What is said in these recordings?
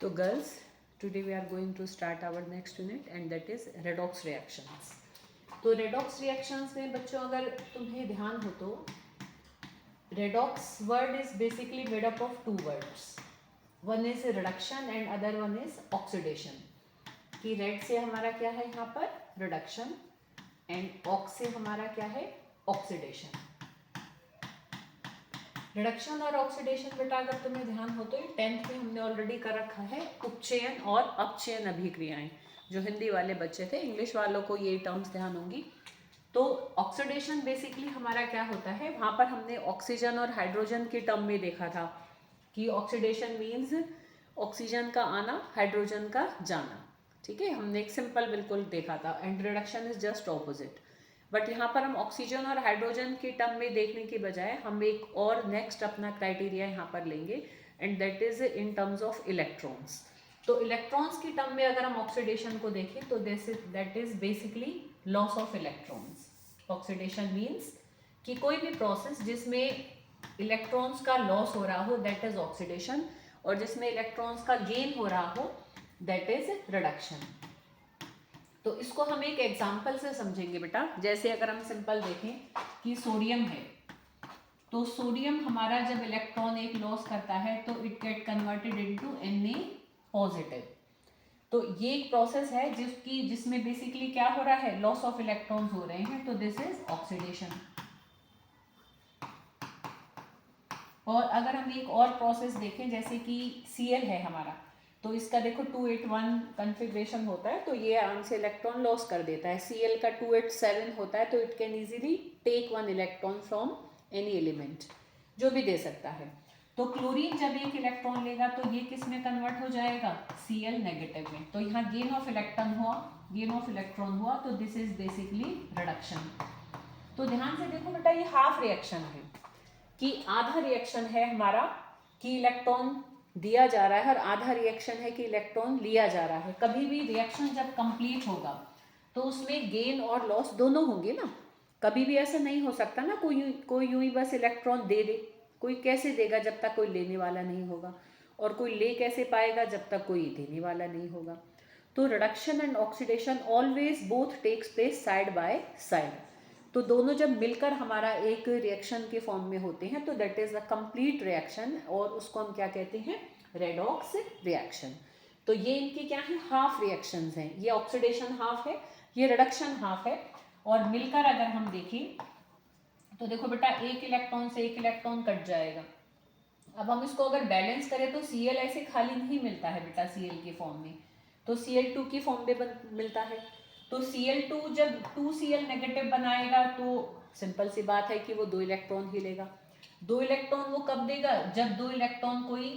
तो girls, today we are going to start our next unit and that is redox reactions. तो redox reactions में बच्चों अगर तुम्हें ध्यान हो तो redox word is basically made up of two words, one is reduction and other one is oxidation. कि red से हमारा क्या है यहाँ पर रिडक्शन एंड ऑक्स से हमारा क्या है ऑक्सीडेशन। रिडक्शन और ऑक्सीडेशन बेटा अगर तुम्हें ध्यान हो तो 10th में हमने ऑलरेडी कर रखा है उपचयन और अपचयन अभिक्रियाएं। जो हिंदी वाले बच्चे थे, इंग्लिश वालों को ये टर्म्स ध्यान होंगी। तो ऑक्सीडेशन बेसिकली हमारा क्या होता है, वहाँ पर हमने ऑक्सीजन और हाइड्रोजन के टर्म में देखा था कि ऑक्सीडेशन मीन्स ऑक्सीजन का आना, हाइड्रोजन का जाना। ठीक है, हमने एक सिंपल बिल्कुल देखा था। And reduction is just opposite. But यहाँ पर हम ऑक्सीजन और हाइड्रोजन के टर्म में देखने के बजाय हम एक और नेक्स्ट अपना क्राइटेरिया यहाँ पर लेंगे and that is in terms of electrons. तो इलेक्ट्रॉन्स की टर्म में अगर हम ऑक्सीडेशन को देखें तो that is basically loss of electrons. Oxidation means कि कोई भी प्रोसेस जिसमें इलेक्ट्रॉन्स का लॉस हो रहा हो दैट इज ऑक्सीडेशन, और जिसमें इलेक्ट्रॉन्स का गेन हो रहा हो दैट इज रिडक्शन। तो इसको हम एक एग्जाम्पल से समझेंगे बेटा। जैसे अगर हम सिंपल देखें कि सोडियम है, तो सोडियम हमारा जब इलेक्ट्रॉन एक लॉस करता है तो it get converted into Na positive. तो ये एक प्रोसेस है जिसमें बेसिकली क्या हो रहा है, लॉस ऑफ इलेक्ट्रॉन्स हो रहे हैं। तो दिस इज ऑक्सीडेशन। और अगर हम एक और प्रोसेस देखें जैसे कि Cl है हमारा, तो इसका देखो 281 कन्फिग्रेशन होता है, तो ये आराम से इलेक्ट्रॉन लॉस कर देता है। Cl का 287 होता है, तो it can easily take one electron from any element, जो भी दे सकता है। तो क्लोरीन जब एक इलेक्ट्रॉन लेगा तो ये किस में कन्वर्ट हो जाएगा, Cl नेगेटिव में। तो यहाँ गेन ऑफ इलेक्ट्रॉन हुआ, तो दिस इज बेसिकली रिडक्शन। तो ध्यान से देखो बेटा, ये हाफ रिएक्शन है कि आधा रिएक्शन है हमारा कि इलेक्ट्रॉन दिया जा रहा है और आधा रिएक्शन है कि इलेक्ट्रॉन लिया जा रहा है। कभी भी रिएक्शन जब कंप्लीट होगा तो उसमें गेन और लॉस दोनों होंगे ना। कभी भी ऐसा नहीं हो सकता ना कोई यूं ही बस इलेक्ट्रॉन दे दे। कोई कैसे देगा जब तक कोई लेने वाला नहीं होगा, और कोई ले कैसे पाएगा जब तक कोई देने वाला नहीं होगा। तो reduction and oxidation always both takes place side by side. तो दोनों जब मिलकर हमारा एक रिएक्शन के फॉर्म में होते हैं तो that is a complete reaction, और उसको हम क्या कहते हैं, रेडॉक्स रिएक्शन। तो ये इनके क्या है, हाफ रिएक्शंस हैं। ये ऑक्सीडेशन हाफ है, ये रिडक्शन हाफ है, और मिलकर अगर हम देखें तो देखो बेटा, एक इलेक्ट्रॉन से एक इलेक्ट्रॉन कट जाएगा। अब हम इसको अगर बैलेंस करें तो Cl ऐसे खाली नहीं मिलता है बेटा Cl के फॉर्म में, तो Cl2 की फॉर्म में मिलता है। तो Cl2 जब 2Cl नेगेटिव बनाएगा तो सिंपल सी बात है कि वो 2 इलेक्ट्रॉन ही लेगा। 2 इलेक्ट्रॉन वो कब देगा, जब 2 इलेक्ट्रॉन कोई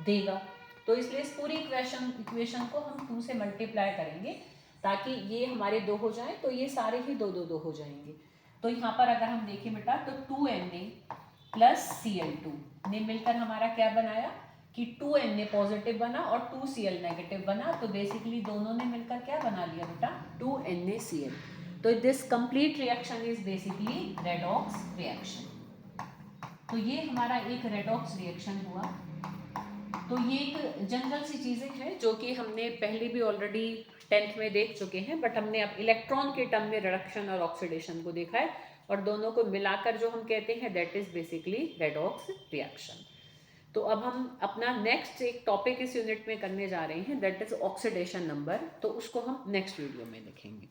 देगा। तो इसलिए इस पूरी इक्वेशन को हम 2 से मल्टीप्लाई करेंगे ताकि ये हमारे 2 हो जाए, तो ये सारे ही 2 2 2 हो जाएंगे। तो यहाँ पर अगर हम देखें बेटा तो 2Na प्लस Cl2 ने मिलकर हमारा क्या बनाया कि 2Na पॉजिटिव बना और 2Cl नेगेटिव बना। तो बेसिकली दोनों ने मिलकर क्या बना लिया बेटा, 2NaCl। तो this complete reaction is basically redox reaction. तो ये हमारा एक रेडॉक्स रिएक्शन हुआ। तो ये एक जनरल सी चीज़ें हैं जो कि हमने पहले भी ऑलरेडी 10th में देख चुके हैं, बट हमने अब इलेक्ट्रॉन के टर्म में रिडक्शन और ऑक्सीडेशन को देखा है, और दोनों को मिलाकर जो हम कहते हैं that is basically redox reaction. तो अब हम अपना नेक्स्ट एक टॉपिक इस यूनिट में करने जा रहे हैं दैट इज ऑक्सीडेशन नंबर, तो उसको हम नेक्स्ट वीडियो में देखेंगे।